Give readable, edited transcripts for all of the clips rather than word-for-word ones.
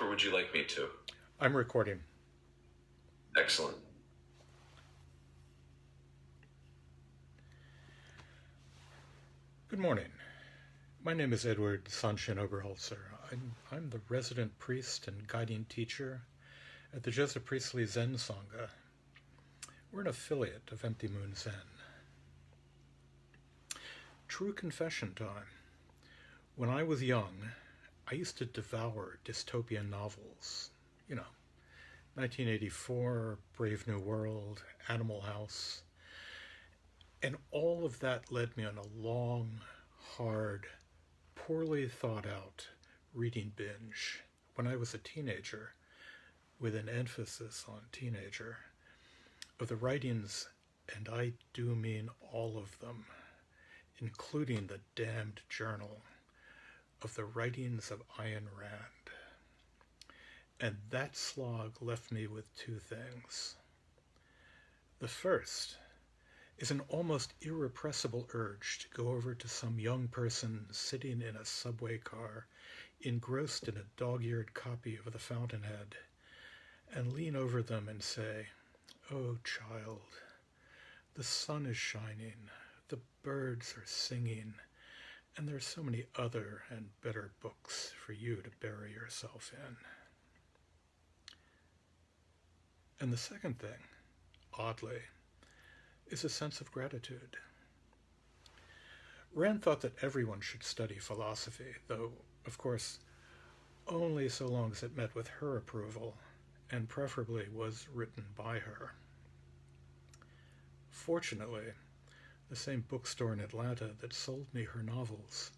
or would you like me to? I'm recording. Excellent. Good morning. My name is Edward Sanshin Oberholzer. I'm the resident priest and guiding teacher at the Joseph Priestley Zen Sangha. We're an affiliate of Empty Moon Zen. True confession time. When I was young, I used to devour dystopian novels. 1984, Brave New World, Animal House. And all of that led me on a long, hard, poorly thought out reading binge when I was a teenager, with an emphasis on teenager, of the writings, and I do mean all of them, including the damned journal, of the writings of Ayn Rand. And that slog left me with two things. The first is an almost irrepressible urge to go over to some young person sitting in a subway car, engrossed in a dog-eared copy of The Fountainhead, and lean over them and say, "Oh, child, the sun is shining, the birds are singing, and there's so many other and better books for you to bury yourself in." And the second thing, oddly, is a sense of gratitude. Rand thought that everyone should study philosophy, though, of course, only so long as it met with her approval, and preferably was written by her. Fortunately, the same bookstore in Atlanta that sold me her novels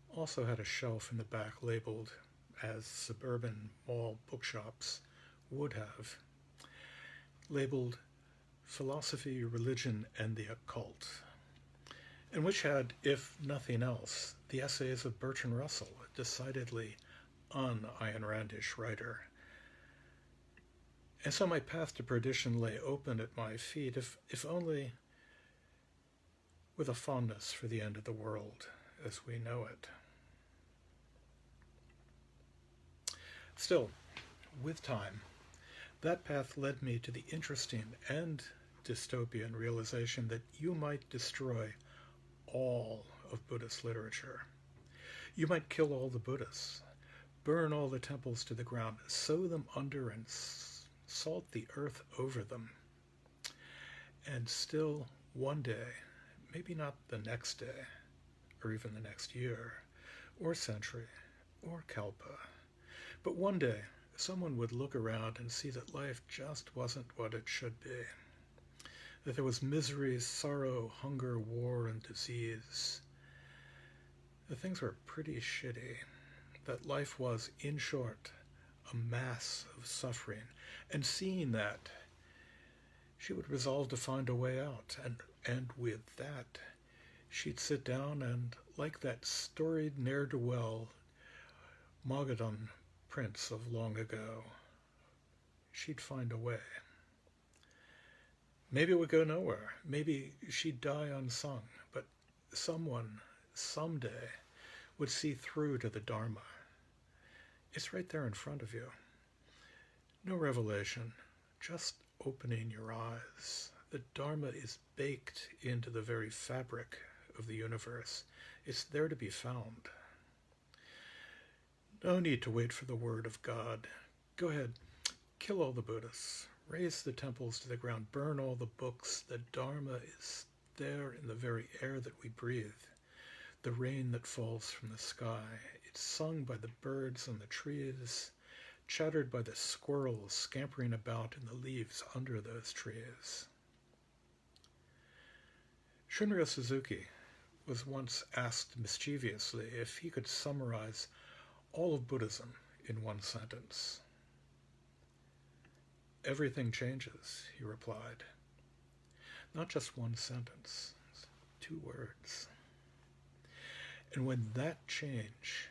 also had a shelf in the back labeled, as suburban mall bookshops would have, labeled Philosophy, Religion, and the Occult, and which had, if nothing else, the essays of Bertrand Russell, a decidedly un-Ayn Randish writer. And so my path to perdition lay open at my feet, if only with a fondness for the end of the world as we know it. Still, with time, that path led me to the interesting and dystopian realization that you might destroy all of Buddhist literature. You might kill all the Buddhists, burn all the temples to the ground, sow them under and salt the earth over them. And still, one day, maybe not the next day, or even the next year, or century, or kalpa, but one day, someone would look around and see that life just wasn't what it should be. That there was misery, sorrow, hunger, war, and disease. That things were pretty shitty. That life was, in short, a mass of suffering. And seeing that, she would resolve to find a way out. And with that, she'd sit down and, like that storied ne'er-do-well Mogadon prince of long ago, she'd find a way. Maybe it would go nowhere. Maybe she'd die unsung, but someone, someday, would see through to the Dharma. It's right there in front of you. No revelation, just opening your eyes. The Dharma is baked into the very fabric of the universe. It's there to be found. No need to wait for the word of God. Go ahead, kill all the Buddhists, raze the temples to the ground, burn all the books. The Dharma is there in the very air that we breathe, the rain that falls from the sky. It's sung by the birds on the trees, chattered by the squirrels scampering about in the leaves under those trees. Shunryo Suzuki was once asked mischievously if he could summarize all of Buddhism in one sentence. "Everything changes," he replied. Not just one sentence, 2 words. And when that change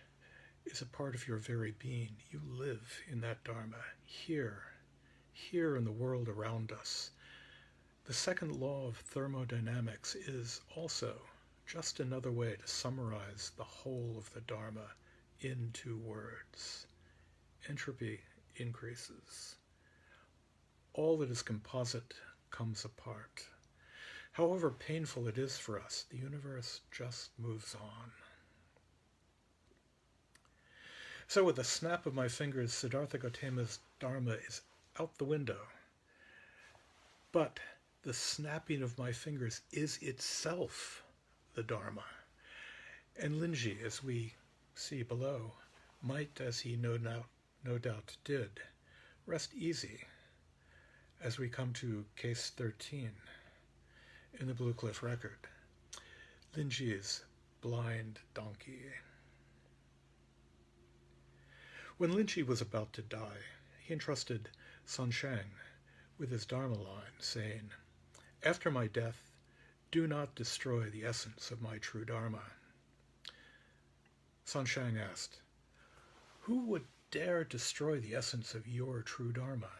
is a part of your very being, you live in that Dharma, here in the world around us. The second law of thermodynamics is also just another way to summarize the whole of the Dharma in 2 words. entropy increases. All that is composite comes apart. However painful it is for us, the universe just moves on. So with a snap of my fingers, Siddhartha Gautama's Dharma is out the window. But the snapping of my fingers is itself the Dharma. And Linji, as we see below, might, as he no doubt did, rest easy as we come to case 13 in the Blue Cliff record, Linji's blind donkey. When Linji was about to die, he entrusted Sanshin with his Dharma line, saying, "After my death, do not destroy the essence of my true Dharma." Sanshin asked, "Who would dare destroy the essence of your true Dharma?"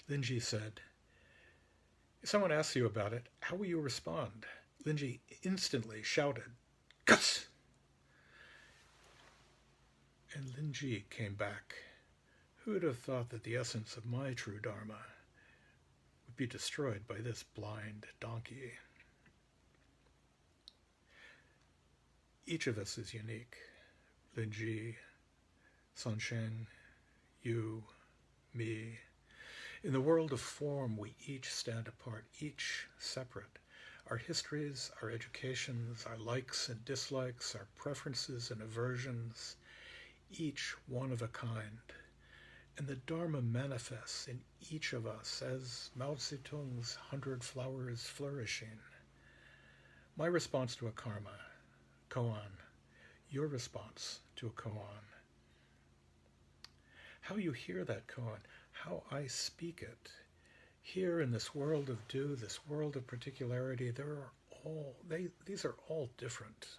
Linji said, "If someone asks you about it, how will you respond?" Linji instantly shouted, "Guts!" And Linji came back. Who would have thought that the essence of my true Dharma would be destroyed by this blind donkey? Each of us is unique. Linji, Sanshin, you, me. In the world of form, we each stand apart, each separate. Our histories, our educations, our likes and dislikes, our preferences and aversions, each one of a kind. And the Dharma manifests in each of us as Mao Zedong's 100 flowers flourishing. My response to a karma, koan. Your response to a koan. How you hear that koan, how I speak it. Here in this world of do, this world of particularity, these are all different.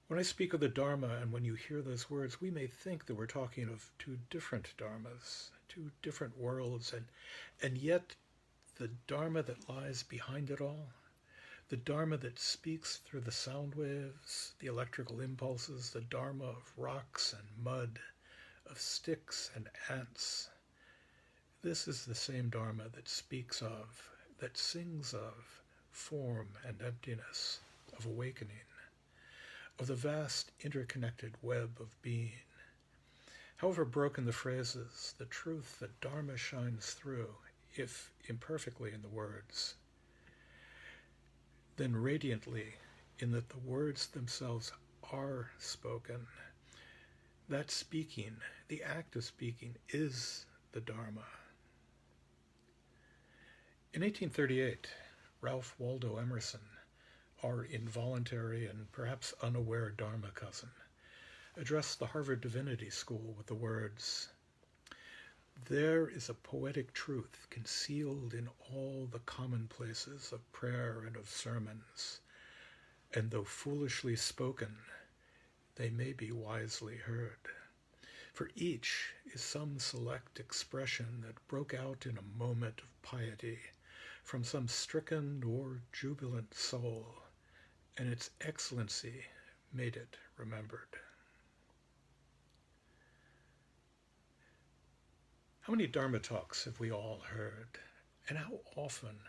When I speak of the Dharma and when you hear those words, we may think that we're talking of two different Dharmas, two different worlds, and yet the Dharma that lies behind it all, the Dharma that speaks through the sound waves, the electrical impulses, the Dharma of rocks and mud, of sticks and ants. This is the same Dharma that speaks of, that sings of, form and emptiness, of awakening, of the vast interconnected web of being. However broken the phrases, the truth that Dharma shines through, if imperfectly in the words, then radiantly in that the words themselves are spoken. That speaking, the act of speaking, is the Dharma. In 1838, Ralph Waldo Emerson, our involuntary and perhaps unaware Dharma cousin, addressed the Harvard Divinity School with the words, "There is a poetic truth concealed in all the commonplaces of prayer and of sermons, and though foolishly spoken, they may be wisely heard. For each is some select expression that broke out in a moment of piety from some stricken or jubilant soul, and its excellency made it remembered." How many Dharma talks have we all heard? And how often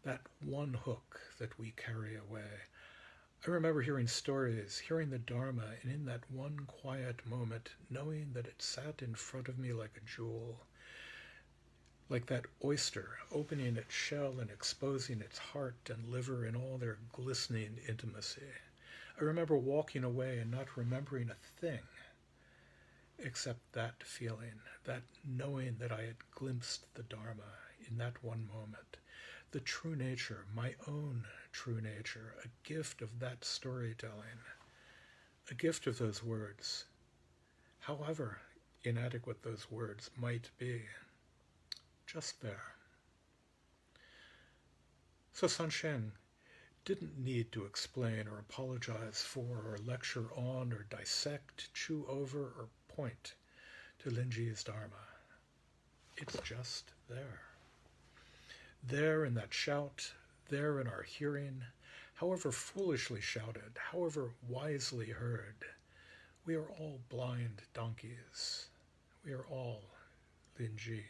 that one hook that we carry away? I remember hearing stories, hearing the Dharma, and in that one quiet moment, knowing that it sat in front of me like a jewel, like that oyster opening its shell and exposing its heart and liver in all their glistening intimacy. I remember walking away and not remembering a thing except that feeling, that knowing that I had glimpsed the Dharma in that one moment. The true nature, my own true nature, a gift of that storytelling, a gift of those words, however inadequate those words might be, just there. So Sanshin didn't need to explain or apologize for or lecture on or dissect, chew over, or point to Linji's Dharma. It's just there. There in that shout, there in our hearing, however foolishly shouted, however wisely heard, We are all blind donkeys. We are all Linji.